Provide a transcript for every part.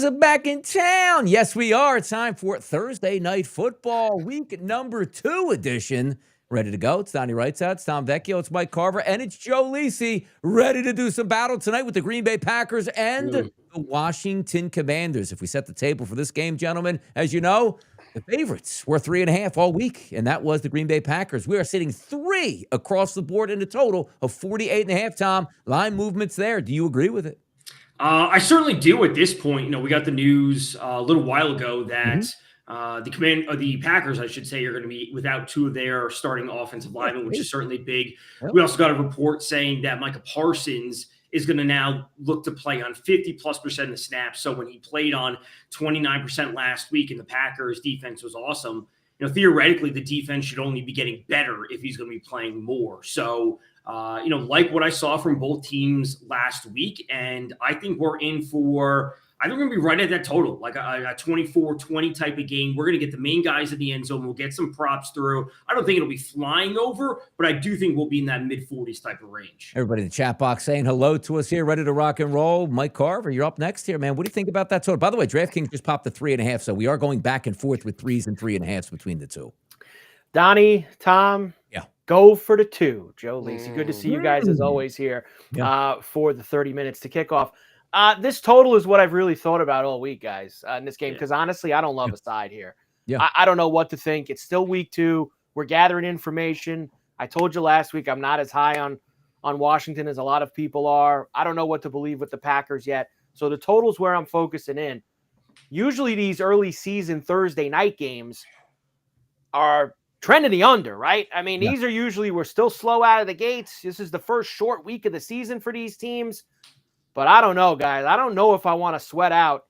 Packers are back in town. Yes, we are. It's time for Thursday Night Football, week number 2 edition. Ready to go. It's Donnie Wrightside. It's Tom Vecchio. It's Mike Carver. And it's Joe Lisi. Ready to do some battle tonight with the Green Bay Packers and the Washington Commanders. If we set the table for this game, gentlemen, as you know, the favorites were 3.5 all week, and that was the Green Bay Packers. We are sitting 3 across the board in a total of 48.5, Tom. Line movements there. Do you agree with it? I certainly do at this point. We got the news a little while ago that the Packers, I should say, are going to be without 2 of their starting offensive linemen, which is certainly big. We also got a report saying that Micah Parsons is going to now look to play on 50+% of the snaps. So when he played on 29% last week and the Packers defense was awesome, theoretically the defense should only be getting better if he's going to be playing more. So like what I saw from both teams last week. And I think we're going to be right at that total, like a 24-20 type of game. We're going to get the main guys in the end zone. We'll get some props through. I don't think it'll be flying over, but I do think we'll be in that mid-40s type of range. Everybody in the chat box saying hello to us here, ready to rock and roll. Mike Carver, you're up next here, man. What do you think about that total? By the way, DraftKings just popped the 3.5, so we are going back and forth with 3s and 3.5s between the two. Donnie, Tom. Yeah. Go for the 2. Joe Lisi, good to see you guys as always here for the 30 minutes to kick off. This total is what I've really thought about all week, guys, in this game, because honestly, I don't love a side here. Yeah. I don't know what to think. It's still week 2. We're gathering information. I told you last week I'm not as high on Washington as a lot of people are. I don't know what to believe with the Packers yet. So the total's where I'm focusing in. Usually these early season Thursday night games are trend in the under, right? I mean, these are usually, we're still slow out of the gates. This is the first short week of the season for these teams. But I don't know, guys. I don't know if I want to sweat out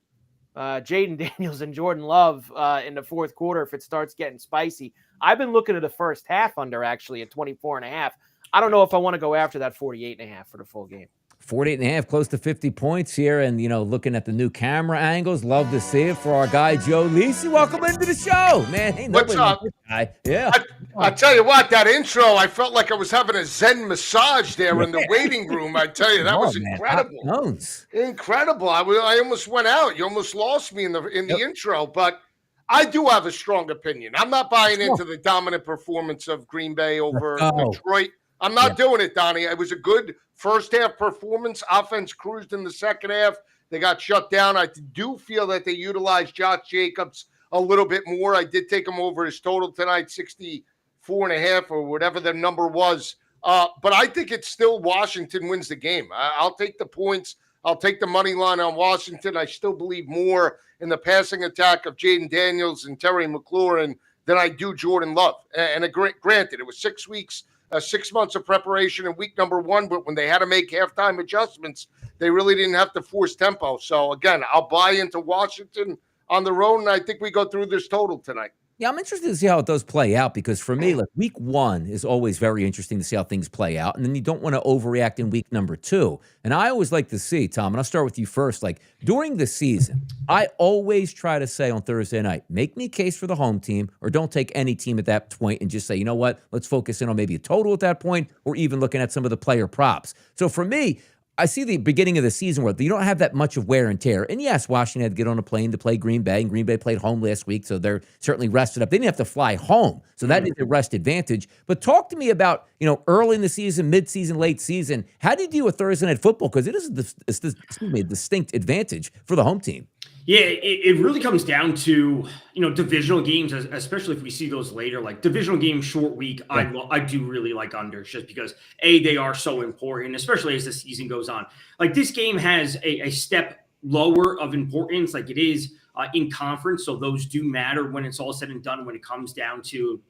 Jaden Daniels and Jordan Love in the fourth quarter if it starts getting spicy. I've been looking at the first half under, actually, at 24.5. I don't know if I want to go after that 48.5 for the full game. 48.5, close to 50 points here. And, looking at the new camera angles, love to see it for our guy, Joe Lisi. Welcome into the show, man. Hey, what's up? Guy. Yeah. I tell you what, that intro, I felt like I was having a Zen massage there in the waiting room. I tell you, that was incredible. Incredible. I almost went out. You almost lost me in the intro, but I do have a strong opinion. I'm not buying into the dominant performance of Green Bay over Detroit. I'm not doing it, Donnie. It was a good first half performance. Offense cruised in the second half. They got shut down. I do feel that they utilized Josh Jacobs a little bit more. I did take him over his total tonight, 64.5 or whatever the number was. But I think it's still Washington wins the game. I'll take the points. I'll take the money line on Washington. I still believe more in the passing attack of Jaden Daniels and Terry McLaurin than I do Jordan Love. And granted, it was 6 weeks. 6 months of preparation in week number 1, but when they had to make halftime adjustments, they really didn't have to force tempo. So, again, I'll buy into Washington on the road, and I think we go through this total tonight. Yeah, I'm interested to see how it does play out because for me, like week 1 is always very interesting to see how things play out. And then you don't want to overreact in week number 2. And I always like to see, Tom, and I'll start with you first, like during the season, I always try to say on Thursday night, make me a case for the home team or don't take any team at that point and just say, you know what, let's focus in on maybe a total at that point or even looking at some of the player props. So for me, I see the beginning of the season where you don't have that much of wear and tear. And yes, Washington had to get on a plane to play Green Bay, and Green Bay played home last week, so they're certainly rested up. They didn't have to fly home, so that is a rest advantage. But talk to me about, early in the season, mid-season, late season. How do you deal with Thursday Night Football? Because it is a distinct advantage for the home team. Yeah, it really comes down to, divisional games, especially if we see those later, like divisional games, short week. Yeah. I do really like unders just because, they are so important, especially as the season goes on. Like this game has a step lower of importance, like it is in conference. So those do matter when it's all said and done when it comes down to,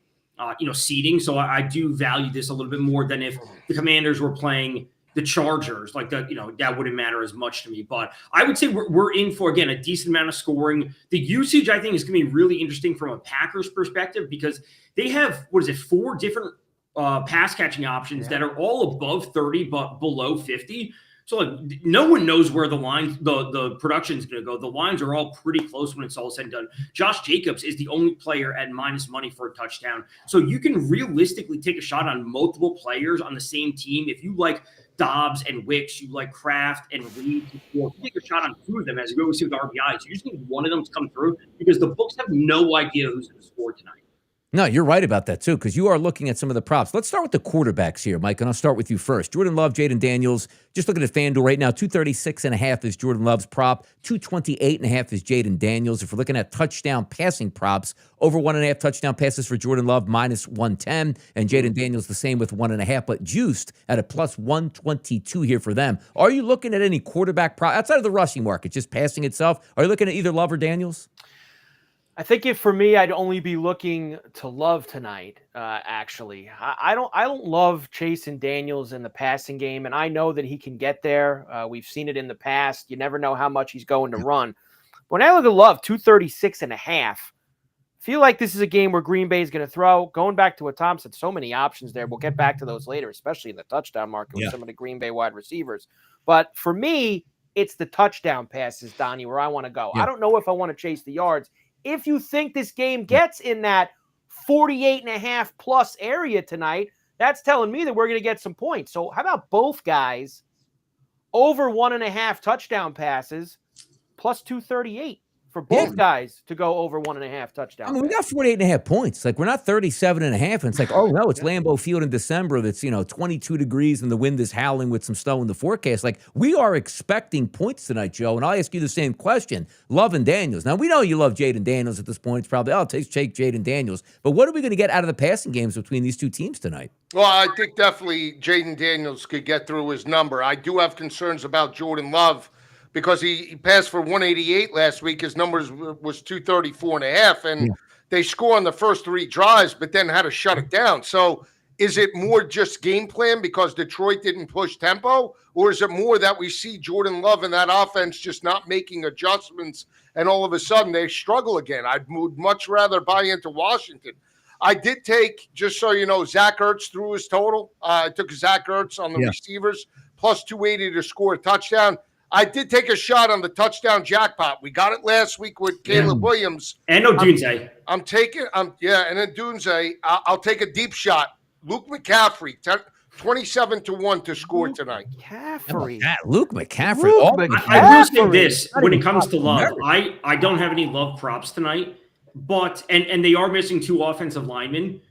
seeding. So I do value this a little bit more than if the Commanders were playing the Chargers, like that, that wouldn't matter as much to me. But I would say we're in for, again, a decent amount of scoring. The usage, I think, is going to be really interesting from a Packers perspective because they have, 4 different pass catching options that are all above 30 but below 50. So like, no one knows where the line, the production is going to go. The lines are all pretty close when it's all said and done. Josh Jacobs is the only player at minus money for a touchdown. So you can realistically take a shot on multiple players on the same team. If you like Dobbs and Wicks, you like Kraft and Reed to score. If you take a shot on 2 of them, as you always see with RBIs, you just need one of them to come through because the books have no idea who's going to score tonight. No, you're right about that, too, because you are looking at some of the props. Let's start with the quarterbacks here, Mike, and I'll start with you first. Jordan Love, Jaden Daniels. Just looking at FanDuel right now, 236.5 is Jordan Love's prop. 228.5 is Jaden Daniels. If we're looking at touchdown passing props, over 1.5 touchdown passes for Jordan Love, minus 110, and Jaden Daniels the same with 1.5, but juiced at a plus 122 here for them. Are you looking at any quarterback prop outside of the rushing market, just passing itself? Are you looking at either Love or Daniels? I think if for me, I'd only be looking to Love tonight. Actually, I don't love chasing Daniels in the passing game, and I know that he can get there. We've seen it in the past. You never know how much he's going to run. When I look at Love, 236.5, feel like this is a game where Green Bay is going to throw. Going back to what Tom said, so many options there. We'll get back to those later, especially in the touchdown market with some of the Green Bay wide receivers. But for me, it's the touchdown passes, Donnie, where I want to go. I don't know if I want to chase the yards. If you think this game gets in that 48.5 plus area tonight, that's telling me that we're going to get some points. So how about both guys over 1.5 touchdown passes plus 238 for both guys to go over 1.5 touchdowns? I mean, we got 48.5 points. Like, we're not 37.5. And it's like, oh, no, it's Lambeau Field in December. That's, 22 degrees and the wind is howling with some snow in the forecast. Like, we are expecting points tonight, Joe. And I'll ask you the same question. Love and Daniels. Now, we know you love Jaden Daniels at this point. It's probably, take Jaden Daniels. But what are we going to get out of the passing games between these two teams tonight? Well, I think definitely Jaden Daniels could get through his number. I do have concerns about Jordan Love, because he passed for 188 last week. His numbers was 234.5, and they score on the first 3 drives, but then had to shut it down. So is it more just game plan because Detroit didn't push tempo, or is it more that we see Jordan Love and that offense just not making adjustments, and all of a sudden they struggle again? I'd much rather buy into Washington. I did take, just so you know, Zach Ertz through his total. I took Zach Ertz on the receivers, plus 280 to score a touchdown. I did take a shot on the touchdown jackpot. We got it last week with Caleb Williams. And Odunze. And then Dunze. I'll take a deep shot. Luke McCaffrey, 27-1 to score tonight. Luke McCaffrey. I will say this, when it comes to Love, I don't have any Love props tonight, but and they are missing 2 offensive linemen.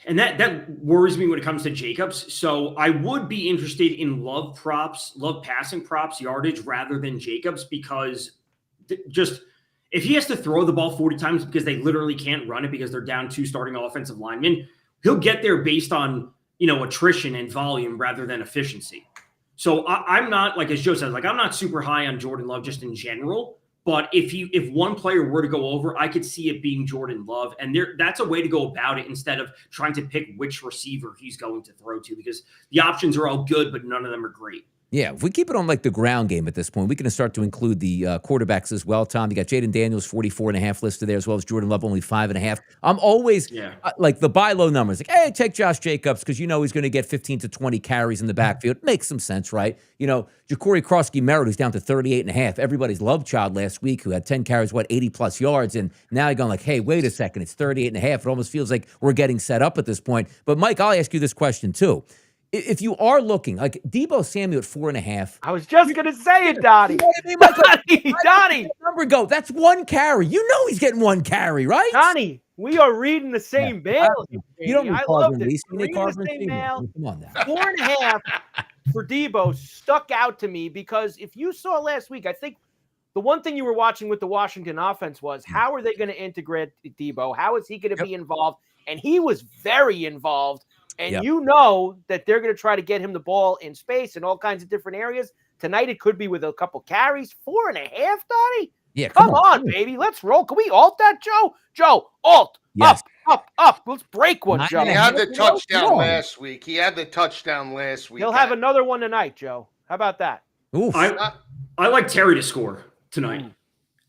And that worries me when it comes to Jacobs. So I would be interested in Love props, Love passing props, yardage, rather than Jacobs, because just if he has to throw the ball 40 times because they literally can't run it because they're down 2 starting offensive linemen, he'll get there based on, attrition and volume rather than efficiency. So I'm not, like as Joe says, I'm not super high on Jordan Love just in general. But if one player were to go over, I could see it being Jordan Love. And that's a way to go about it instead of trying to pick which receiver he's going to throw to, because the options are all good, but none of them are great. Yeah, if we keep it on the ground game at this point, we can start to include the quarterbacks as well, Tom. You got Jaden Daniels, 44.5 listed there, as well as Jordan Love, only 5.5. I'm always the buy low numbers. Like, hey, take Josh Jacobs because he's going to get 15 to 20 carries in the backfield. Makes some sense, right? Ja'Cory Krosky-Merritt, who's down to 38.5. Everybody's love child last week, who had 10 carries, 80-plus yards, and now you're going hey, wait a second, it's 38.5. It almost feels like we're getting set up at this point. But, Mike, I'll ask you this question, too. If you are looking, like Deebo Samuel at 4.5. I was just going to say it, Donnie. Donnie. Number go. That's 1 carry. He's getting 1 carry, right? Donnie, we are reading the same mail. You don't I love this. Reading the same mail. Come on now. 4.5 for Deebo stuck out to me because if you saw last week, I think the one thing you were watching with the Washington offense was how are they going to integrate Deebo? How is he going to be involved? And he was very involved. And that they're going to try to get him the ball in space in all kinds of different areas. Tonight, it could be with a couple carries. 4.5, Donnie? Yeah, come on, baby. Let's roll. Can we alt that, Joe? Joe, alt. Yes. Up. Let's break one, Joe. He had the touchdown last week. He'll have another one tonight, Joe. How about that? Oof. I like Terry to score tonight.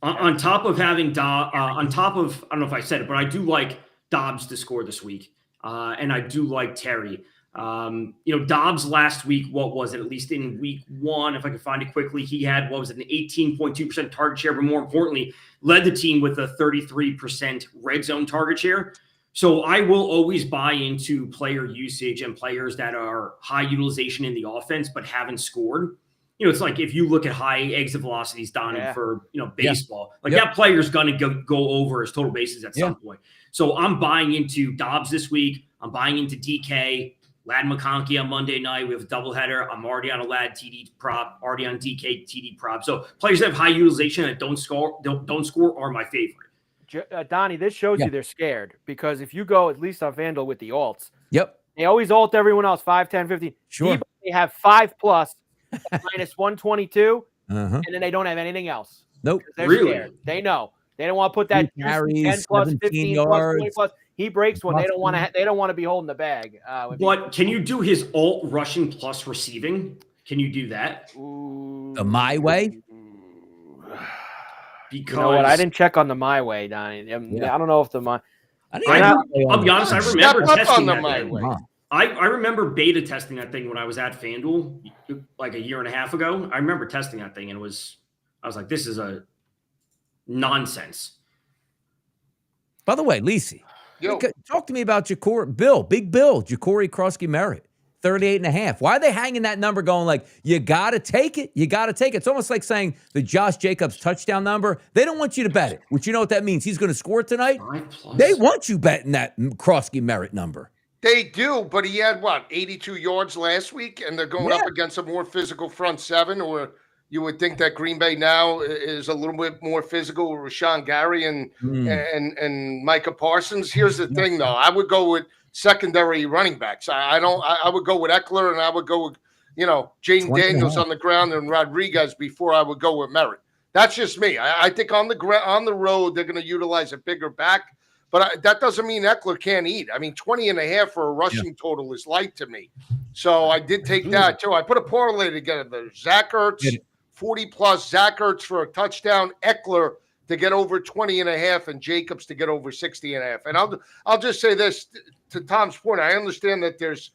On top of having I don't know if I said it, but I do like Dobbs to score this week. And I do like Terry. Dobbs last week, what was it? At least in week 1, if I could find it quickly, he had, an 18.2% target share, but more importantly, led the team with a 33% red zone target share. So I will always buy into player usage and players that are high utilization in the offense but haven't scored. It's like if you look at high exit velocities, Donnie, for baseball, that player's going to go over his total bases at some point. So I'm buying into Dobbs this week. I'm buying into DK, Lad McConkey on Monday night. We have a doubleheader. I'm already on a Lad TD prop, already on DK TD prop. So players that have high utilization and don't score are my favorite. Donnie, this shows you they're scared, because if you go at least on FanDuel with the alts, they always alt everyone else 5, 10, 15. Sure. They have 5+ minus 122, and then they don't have anything else. Nope. They're scared. They know. They don't want to put that 10 plus, 15 yards. plus, 20 plus. He breaks one. They don't want to. They don't want to be holding the bag. But can you do his alt rushing plus receiving? Can you do that? The my way? Because you know what? I didn't check on the my way, Donnie. I don't know if the my. I'll be honest. I remember testing that my way. I remember beta testing that thing when I was at FanDuel like a year and a half ago. I remember testing that thing, and I was like, this is a nonsense. By the way, Lisi, talk to me about Big Bill, Ja'Cory Krosky-Merritt, 38.5. Why are they hanging that number going like, you got to take it? You got to take it. It's almost like saying the Josh Jacobs touchdown number. They don't want you to bet it, which you know what that means. He's going to score tonight. They want you betting that Krosky-Merritt number. They do, but he had, 82 yards last week, and they're going up against a more physical front seven, or you would think that Green Bay now is a little bit more physical with Rashawn Gary and Micah Parsons. Here's the thing, though. I would go with secondary running backs. I would go with Eckler, and I would go with, Jaden Daniels on the ground and Rodriguez before I would go with Merritt. That's just me. I think on the road, they're going to utilize a bigger back. But that doesn't mean Eckler can't eat. I mean, 20.5 for a rushing total is light to me. So I did take that, too. I put a parlay together. The Zach Ertz, 40+, Zach Ertz for a touchdown, Eckler to get over 20.5, and Jacobs to get over 60.5. And I'll just say this, to Tom's point, I understand that there's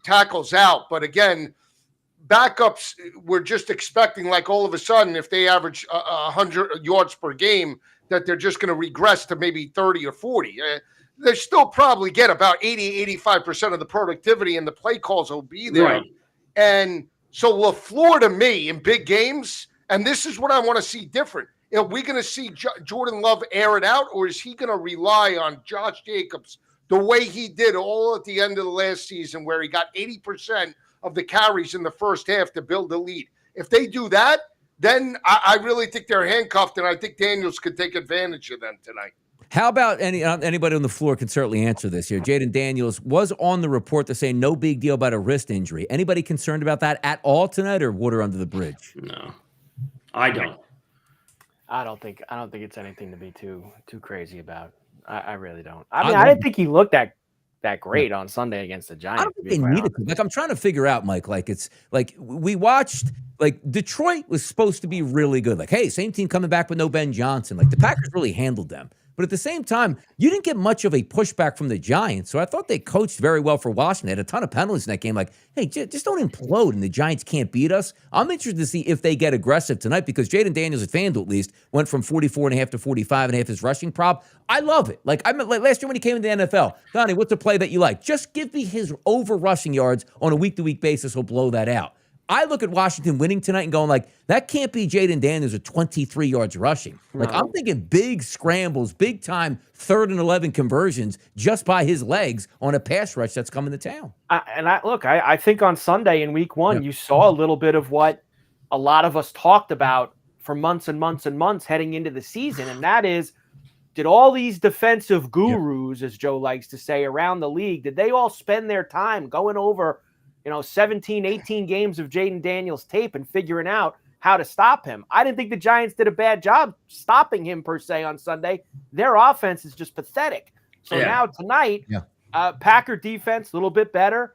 tackles out. But, again, backups, we're just expecting, like, all of a sudden, if they average 100 yards per game, that they're just going to regress to maybe 30 or 40. They still probably get about 80, 85% of the productivity, and the play calls will be there. Right. And so LaFleur, to me, in big games, and this is what I want to see different. Are we going to see Jordan Love air it out, or is he going to rely on Josh Jacobs the way he did all at the end of the last season, where he got 80% of the carries in the first half to build the lead? If they do that, then I really think they're handcuffed, and I think Daniels could take advantage of them tonight. How about anybody on the floor can certainly answer this here? Jaden Daniels was on the report to say no big deal about a wrist injury. Anybody concerned about that at all tonight, or water under the bridge? No, I don't. I don't think it's anything to be too crazy about. I really don't. I mean, I didn't think he looked that great on Sunday against the Giants. I don't think they needed to. Like, I'm trying to figure out, Mike, like, it's like we watched, like, Detroit was supposed to be really good. Like, hey, same team coming back with no Ben Johnson. Like, the Packers really handled them. But at the same time, you didn't get much of a pushback from the Giants. So I thought they coached very well for Washington. They had a ton of penalties in that game. Like, hey, just don't implode and the Giants can't beat us. I'm interested to see if they get aggressive tonight, because Jaden Daniels at FanDuel, at least, went from 44.5 to 45.5 his rushing prop. I love it. Like last year when he came into the NFL, Donnie, what's a play that you like? Just give me his over rushing yards on a week-to-week basis. He'll blow that out. I look at Washington winning tonight and going like, that can't be Jaden Daniels at 23 yards rushing. Like, I'm thinking big scrambles, big time 3rd and 11 conversions just by his legs on a pass rush that's coming to town. I think on Sunday in week 1, you saw a little bit of what a lot of us talked about for months and months and months heading into the season. And that is, did all these defensive gurus, as Joe likes to say, around the league, did they all spend their time going over 17, 18 games of Jaden Daniels tape and figuring out how to stop him? I didn't think the Giants did a bad job stopping him per se on Sunday. Their offense is just pathetic. So now tonight, Packer defense, a little bit better.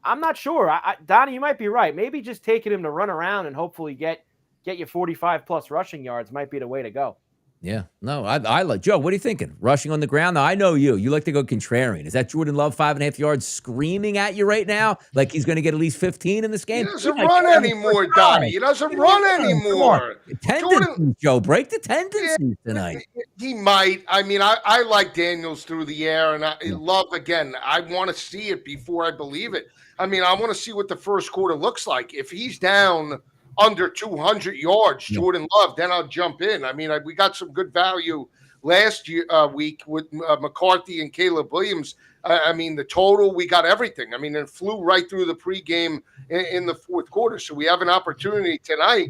I'm not sure. Donnie, you might be right. Maybe just taking him to run around and hopefully get you 45+ rushing yards might be the way to go. Yeah. No, I like Joe. What are you thinking? Rushing on the ground? Now, I know you. You like to go contrarian. Is that Jordan Love 5.5 yards screaming at you right now? Like he's going to get at least 15 in this He game? doesn't run anymore, Donnie. He doesn't run Come on. anymore. Tendencies, Joe. Break the Yeah, tendencies tonight. he might. I mean, I like Daniels through the air, and I Love again. I want to see it before I believe it. I mean, I want to see what the first quarter looks like. If he's down under 200 yards, Jordan Love, then I'll jump in. I mean, we got some good value last week with McCarthy and Caleb Williams. I mean, the total, we got everything. I mean, it flew right through the pregame in the fourth quarter. So we have an opportunity tonight.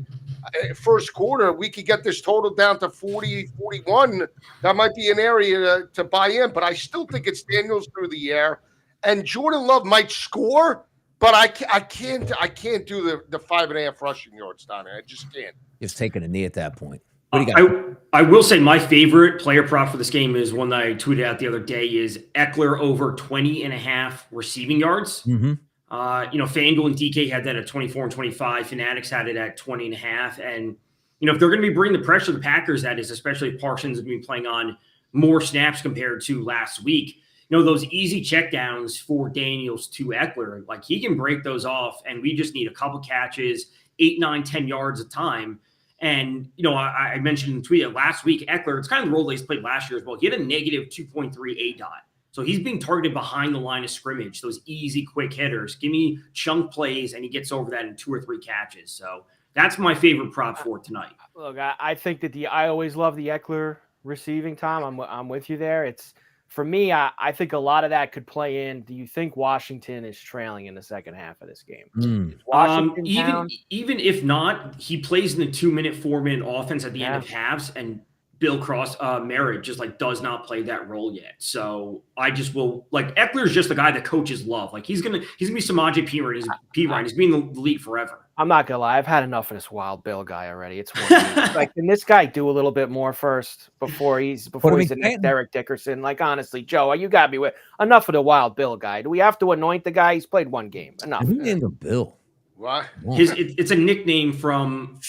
First quarter, we could get this total down to 40, 41. That might be an area to buy in, but I still think it's Daniels through the air. And Jordan Love might score, but I can't do the 5.5 rushing yards, Donnie. I just can't. Just taking a knee at that point. What do you got? I will say my favorite player prop for this game is one that I tweeted out the other day is Eckler over 20.5 receiving yards. Mm-hmm. FanDuel and DK had that at 24 and 25. Fanatics had it at 20.5. And, if they're going to be bringing the pressure to the Packers, that is, especially if Parsons is going to be playing on more snaps compared to last week, those easy checkdowns for Daniels to Eckler, like he can break those off, and we just need a couple catches, 8, 9, 10 yards a time. And, I mentioned in the tweet last week, Eckler, it's kind of the role that he's played last year as well. He had a negative 2.3 ADOT. So he's being targeted behind the line of scrimmage, those easy, quick hitters. Give me chunk plays, and he gets over that in 2 or 3 catches. So that's my favorite prop for tonight. Look, I think that I always love the Eckler receiving time. I'm with you there. It's for me. I think a lot of that could play in. Do you think Washington is trailing in the second half of this game? Even if not, he plays in the 2-minute, 4-minute offense at the end of halves, and Bill Merritt just does not play that role yet. So I just will Eckler's just the guy that coaches love. He's gonna be Samaje Perine. He's been in the league forever. I'm not gonna lie, I've had enough of this Wild Bill guy already. It's 1 week. Can this guy do a little bit more first before he's the next Derek Dickerson? Honestly, Joe, you got me with enough of the Wild Bill guy. Do we have to anoint the guy? He's played 1 game. Enough. Who named him Bill? What? It's a nickname from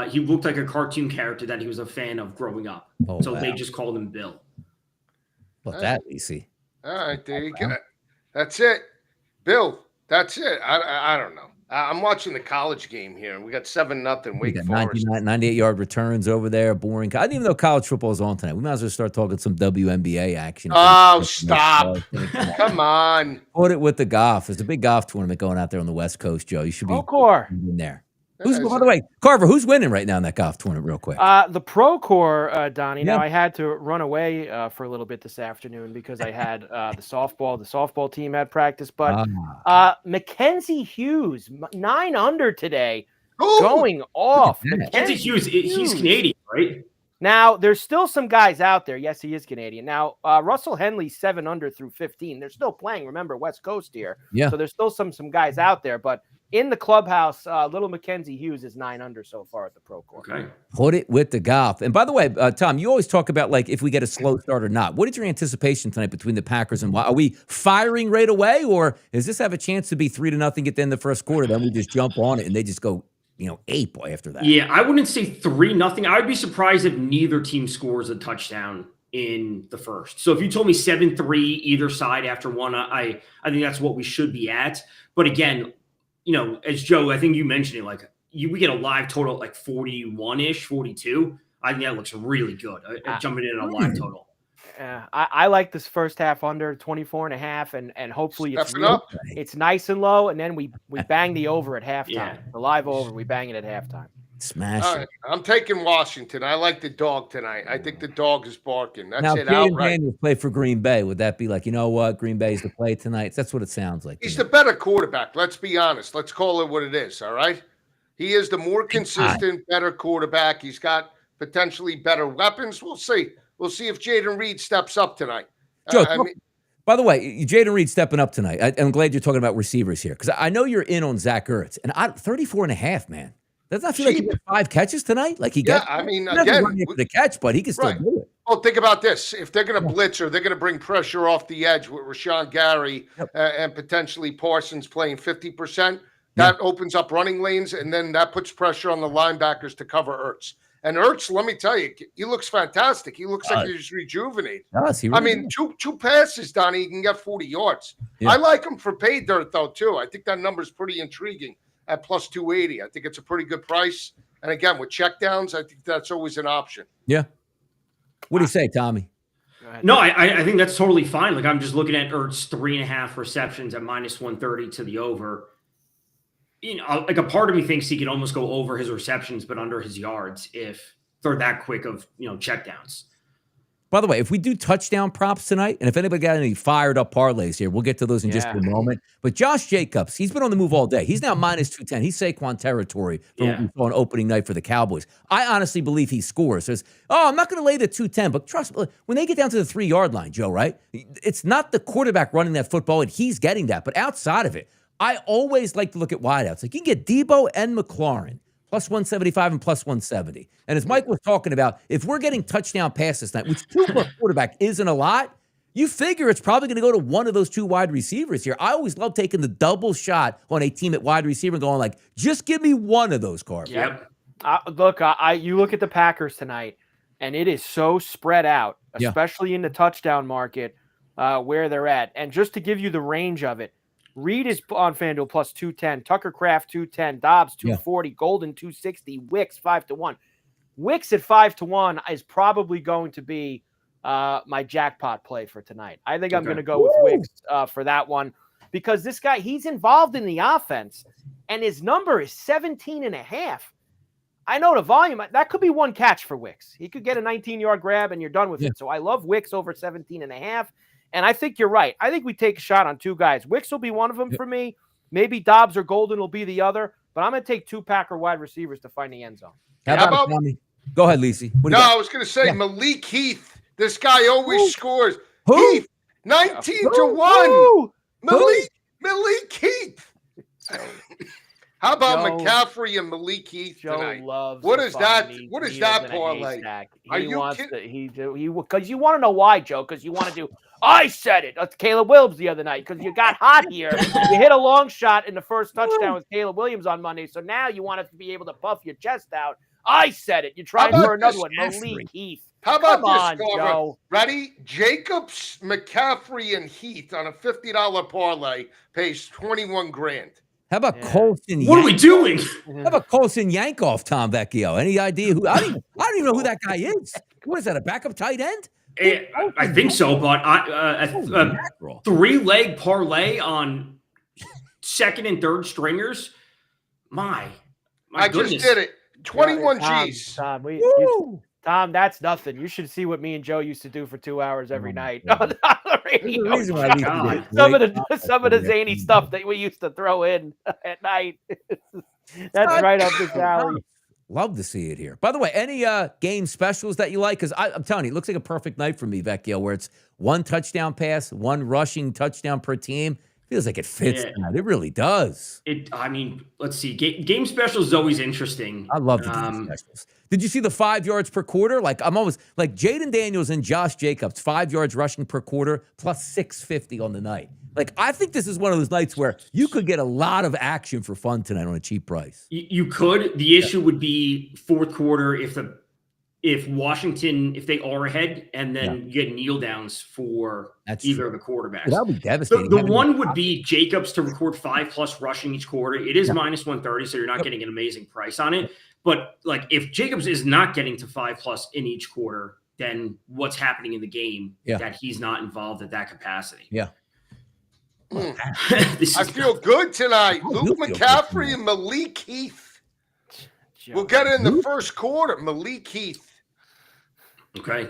he looked like a cartoon character that he was a fan of growing up. They just called him Bill. Well, that easy. All right, there you go. That's it, Bill. That's it. I don't know. I'm watching the college game here. We got 7-0 Wake Forest. 98-yard returns over there. Boring. I didn't even know college football was on tonight. We might as well start talking some WNBA action. Oh, stop. Come on. Put it with the golf. There's a big golf tournament going out there on the West Coast, Joe. You should be in there. By the way, Carver, who's winning right now in that golf tournament real quick? The Pro Core, Donnie. Yeah. Now, I had to run away for a little bit this afternoon because I had the softball team had practice. But Mackenzie Hughes, 9 under today, going off. Mackenzie Hughes, he's Canadian, right? Now, there's still some guys out there. Yes, he is Canadian. Now, Russell Henley, 7 under through 15. They're still playing. Remember, West Coast here. Yeah. So there's still some guys out there. But in the clubhouse, little Mackenzie Hughes is 9 under so far at the Pro Court. Okay. Put it with the golf. And by the way, Tom, you always talk about if we get a slow start or not. What is your anticipation tonight between the Packers and are we firing right away, or does this have a chance to be 3-0 at the end of the first quarter? Then we just jump on it and they just go, ape after that. Yeah, I wouldn't say 3-0. I would be surprised if neither team scores a touchdown in the first. So if you told me 7-3 either side after one, I think that's what we should be at. But again, as Joe, I think you mentioned it, we get a live total 41-ish, 42. I think that looks really good. Jumping in on a live total. I like this first half under 24.5, and hopefully it's nice and low, and then we bang the over at halftime. Yeah. The live over, we bang it at halftime. Smash it. Right. I'm taking Washington. I like the dog tonight. I think the dog is barking. That's now, it. Now, Daniels play for Green Bay. Would that be Green Bay's the play tonight? That's what it sounds like. He's the better quarterback. Let's be honest. Let's call it what it is, all right? He is the more consistent, better quarterback. He's got potentially better weapons. We'll see. We'll see if Jaden Reed steps up tonight. Joe, by the way, Jaden Reed stepping up tonight. I'm glad you're talking about receivers here because I know you're in on Zach Ertz. And 34.5, man. Doesn't that feel like he got 5 catches tonight? Again, the catch, but he can still do it. Well, think about this. If they're going to blitz or they're going to bring pressure off the edge with Rashawn Gary and potentially Parsons playing 50%, that opens up running lanes, and then that puts pressure on the linebackers to cover Ertz. And Ertz, let me tell you, he looks fantastic. He looks like he's rejuvenated. He really I mean, two passes, Donnie, he can get 40 yards. Yeah. I like him for pay dirt, though, too. I think that number is pretty intriguing at plus 280. I think it's a pretty good price. And again, with checkdowns, I think that's always an option. Yeah. What do you say, Tommy? No, I think that's totally fine. Like, I'm just looking at Ertz 3.5 receptions at minus 130 to the over. You know, like a part of me thinks he can almost go over his receptions, but under his yards if they're that quick of, checkdowns. By the way, if we do touchdown props tonight, and if anybody got any fired up parlays here, we'll get to those in just a moment. But Josh Jacobs, he's been on the move all day. He's now minus 210. He's Saquon territory from what we saw on opening night for the Cowboys. I honestly believe he scores. Says, I'm not going to lay the 210, but trust me, when they get down to the 3-yard line, Joe, right? It's not the quarterback running that football, and he's getting that. But outside of it, I always like to look at wideouts. Like, you can get Debo and McLaurin, plus 175 and plus 170. And as Mike was talking about, if we're getting touchdown passes tonight, which 2 plus quarterback isn't a lot, you figure it's probably going to go to one of those 2 wide receivers here. I always love taking the double shot on a team at wide receiver and going like, just give me one of those cards. Yep. You look at the Packers tonight, and it is so spread out, especially in the touchdown market where they're at. And just to give you the range of it, Reed is on FanDuel plus 210, Tucker Kraft 210, Dobbs 240, Golden 260, Wicks 5-1. Wicks at 5-1 is probably going to be my jackpot play for tonight. I think I'm going to go with Wicks for that one because this guy, he's involved in the offense, and his number is 17.5. I know the volume. That could be one catch for Wicks. He could get a 19-yard grab, and you're done with it. So I love Wicks over 17.5. And I think you're right. I think we take a shot on 2 guys. Wicks will be one of them for me. Maybe Dobbs or Golden will be the other. But I'm going to take 2 Packer wide receivers to find the end zone. How about Tommy? Go ahead, Lisi. I was going to say Malik Heath. This guy always scores. Who? Heath, 19-1. Malik Heath. How about McCaffrey and Malik Heath tonight? What is that? What is that parlay? Are you kidding? Because you want to know why, Joe? Because you want to do. I said it. That's Caleb Williams the other night because you got hot here. You hit a long shot in the first touchdown with Caleb Williams on Monday. So now you want to be able to puff your chest out. I said it. You tried for another one. Malik Heath. How about this, Joe? Ready? Jacobs, McCaffrey, and Heath on a $50 parlay pays $21,000. How about Colson? What are we doing? How about Colson Yankoff, Tom Vecchio? Any idea who? I don't even know who that guy is. What is that? A backup tight end? I think so, but a 3-leg parlay on second and third stringers. My goodness. Just did it. 21 G's. Tom, that's nothing. You should see what me and Joe used to do for 2 hours every night on the radio. Some of the zany stuff that we used to throw in at night. That's right up the alley. Love to see it here. By the way, any game specials that you like? Because I'm telling you, it looks like a perfect night for me, Vecchio, where it's 1 touchdown pass, 1 rushing touchdown per team. Feels like it fits tonight. It really does. Let's see. Game specials is always interesting. I love the game specials. Did you see the 5 yards per quarter? Like, I'm almost like Jaden Daniels and Josh Jacobs, 5 yards rushing per quarter, plus 650 on the night. Like, I think this is one of those nights where you could get a lot of action for fun tonight on a cheap price. You could. The issue would be fourth quarter if Washington, if they are ahead, and then you get kneel downs for either of the quarterbacks. That would be devastating. The one would be Jacobs to record 5+ rushing each quarter. It is minus 130, so you're not getting an amazing price on it. But like, if Jacobs is not getting to 5+ in each quarter, then what's happening in the game that he's not involved at that capacity? Yeah. I feel good tonight. Luke McCaffrey and Malik Heath. We'll get it in the first quarter. Malik Heath. Okay.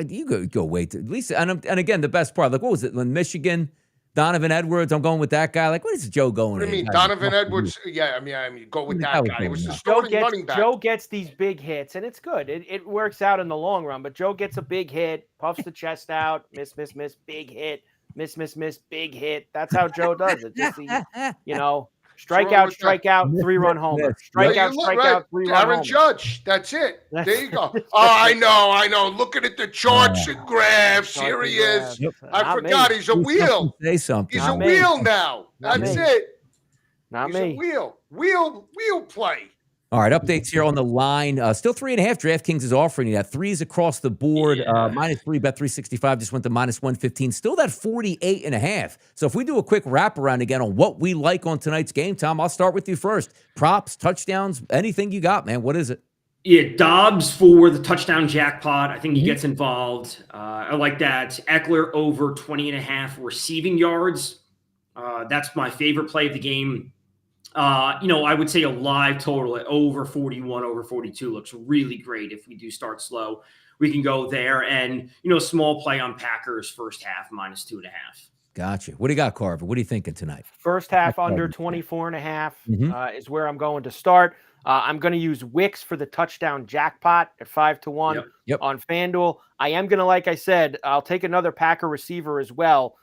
You go wait. At least, and again, the best part, like, what was it? In Michigan, Donovan Edwards. I'm going with that guy. Like, what is Joe going? What do you mean, Donovan Edwards? Yeah, I mean, go with that guy. It was the starting running back. Joe gets these big hits, and it's good. It works out in the long run. But Joe gets a big hit, puffs the chest out, miss, big hit, miss, big hit. That's how Joe does it. Just strikeout, 3-run homer. Strikeout, 3-run homer. Aaron Judge. That's it. There you go. I know. Looking at the charts and graphs. Here he is. Yep. I forgot he's a wheel. Say something. He's a wheel now. That's it. Not he's me. A wheel play. All right, updates here on the line. Still 3.5. DraftKings is offering you that. Threes across the board. -3, Bet365 just went to -115. Still that 48.5. So if we do a quick wraparound again on what we like on tonight's game, Tom, I'll start with you first. Props, touchdowns, anything you got, man. What is it? Yeah, Dobbs for the touchdown jackpot. I think he gets involved. I like that. Eckler over 20.5 receiving yards. That's my favorite play of the game. I would say a live total at over 41, over 42 looks really great. If we do start slow, we can go there. And, small play on Packers first half -2.5. Gotcha. What do you got, Carver? What are you thinking tonight? First half under 24.5 is where I'm going to start. I'm going to use Wicks for the touchdown jackpot at 5-1 on FanDuel. I am going to, like I said, I'll take another Packer receiver as well.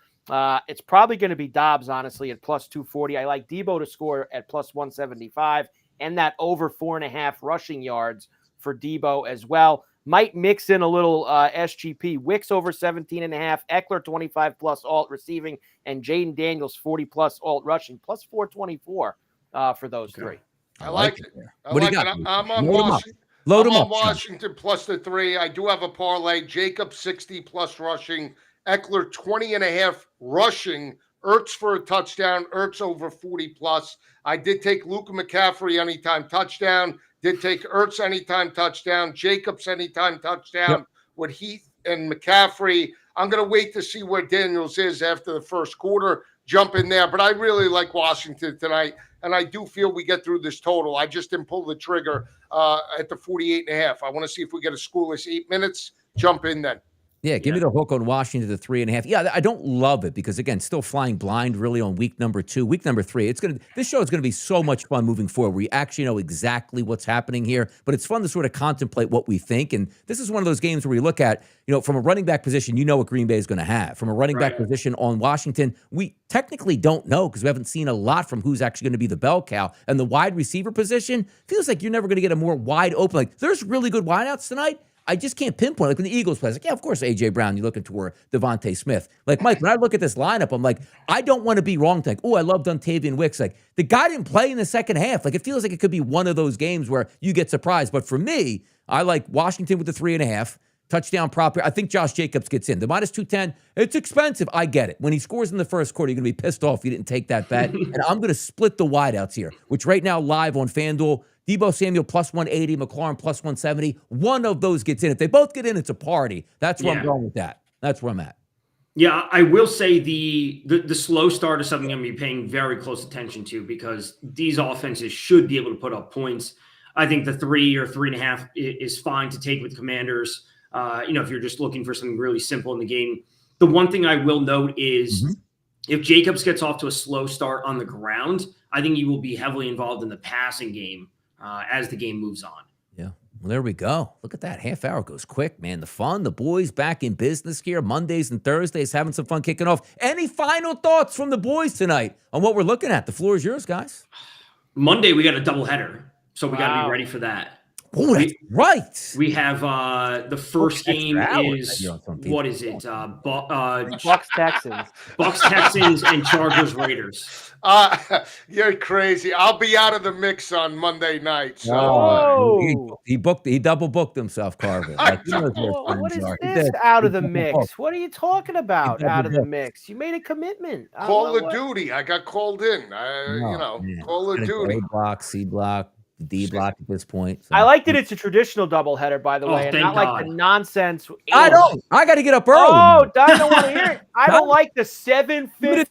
It's probably going to be Dobbs, honestly, at +240. I like Debo to score at +175 and that over 4.5 rushing yards for Debo as well. Might mix in a little SGP. Wicks over 17.5, Eckler 25+ alt receiving, and Jaden Daniels 40+ alt rushing, +424 for those three. I like it. What do you got? I'm on Washington. Load them up. Washington +3. I do have a parlay. Jacob 60+ rushing. Eckler 20.5 rushing. Ertz for a touchdown. Ertz over 40+. I did take Luka McCaffrey anytime touchdown. Did take Ertz anytime touchdown. Jacobs anytime touchdown with Heath and McCaffrey. I'm going to wait to see where Daniels is after the first quarter. Jump in there. But I really like Washington tonight, and I do feel we get through this total. I just didn't pull the trigger at the 48.5. I want to see if we get a scoreless 8 minutes. Jump in then. Yeah, give me the hook on Washington to 3.5. Yeah, I don't love it because, again, still flying blind really on week number 2. Week number 3, this show is going to be so much fun moving forward. We actually know exactly what's happening here, but it's fun to sort of contemplate what we think. And this is one of those games where you look at, from a running back position, what Green Bay is going to have. From a running back position on Washington, we technically don't know because we haven't seen a lot from who's actually going to be the bell cow. And the wide receiver position feels like you're never going to get a more wide open. Like, there's really good wideouts tonight. I just can't pinpoint. Like when the Eagles play, of course, A.J. Brown, you're looking toward Devontae Smith. Like, Mike, when I look at this lineup, I'm like, I don't want to be wrong. Like, I love Dontavian Wicks. Like, the guy didn't play in the second half. Like, it feels like it could be one of those games where you get surprised. But for me, I like Washington with the 3.5. Touchdown prop. I think Josh Jacobs gets in. The -210, it's expensive. I get it. When he scores in the first quarter, you're going to be pissed off you didn't take that bet. And I'm going to split the wideouts here, which right now live on FanDuel. Debo Samuel +180, McLaurin +170. One of those gets in. If they both get in, it's a party. That's where I'm going with that. That's where I'm at. Yeah, I will say the slow start is something I'm going to be paying very close attention to because these offenses should be able to put up points. I think the 3 or 3.5 is fine to take with Commanders. If you're just looking for something really simple in the game. The one thing I will note is if Jacobs gets off to a slow start on the ground, I think he will be heavily involved in the passing game as the game moves on. Yeah. Well, there we go. Look at that. Half hour goes quick, man. The fun, the boys back in business here, Mondays and Thursdays, having some fun kicking off. Any final thoughts from the boys tonight on what we're looking at? The floor is yours, guys. Monday, we got a doubleheader, so we got to be ready for that. Oh, that's right. We have the first game is, what is it? Bucks Texans. Bucks Texans and Chargers Raiders. You're crazy. I'll be out of the mix on Monday night. So he double booked himself, Carver. Like, what is this out of the mix? What are you talking about? Out of the mix? You made a commitment. Call of Duty. I got called in. Call of Duty. A block, C block. D block at this point. So. I like that it's a traditional doubleheader, by the way, and not like the nonsense. I don't. I got to get up early. Oh, I don't want to hear it. I don't like the 7:50 and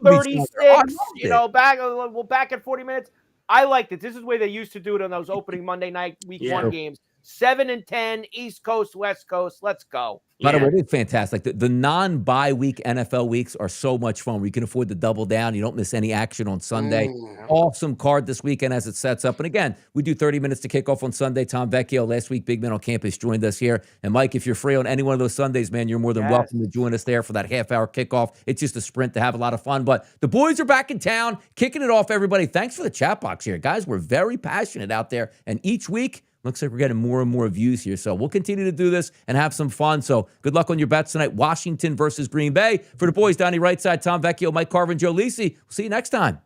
8:36. Back at 40 minutes. I liked it. This is the way they used to do it on those opening Monday night Week 1 games. 7 and 10, East Coast, West Coast. Let's go. By the way, it is fantastic. The non-bye week NFL weeks are so much fun. We can afford to double down. You don't miss any action on Sunday. Awesome card this weekend as it sets up. And again, we do 30 minutes to kick off on Sunday. Tom Vecchio, last week, Big Man on Campus, joined us here. And Mike, if you're free on any one of those Sundays, man, you're more than welcome to join us there for that half-hour kickoff. It's just a sprint to have a lot of fun. But the boys are back in town, kicking it off, everybody. Thanks for the chat box here. Guys, we're very passionate out there. And each week, looks like we're getting more and more views here. So we'll continue to do this and have some fun. So good luck on your bets tonight. Washington versus Green Bay. For the boys, Donnie Rightside, Tom Vecchio, Mike Carver, and Joe Lisi. We'll see you next time.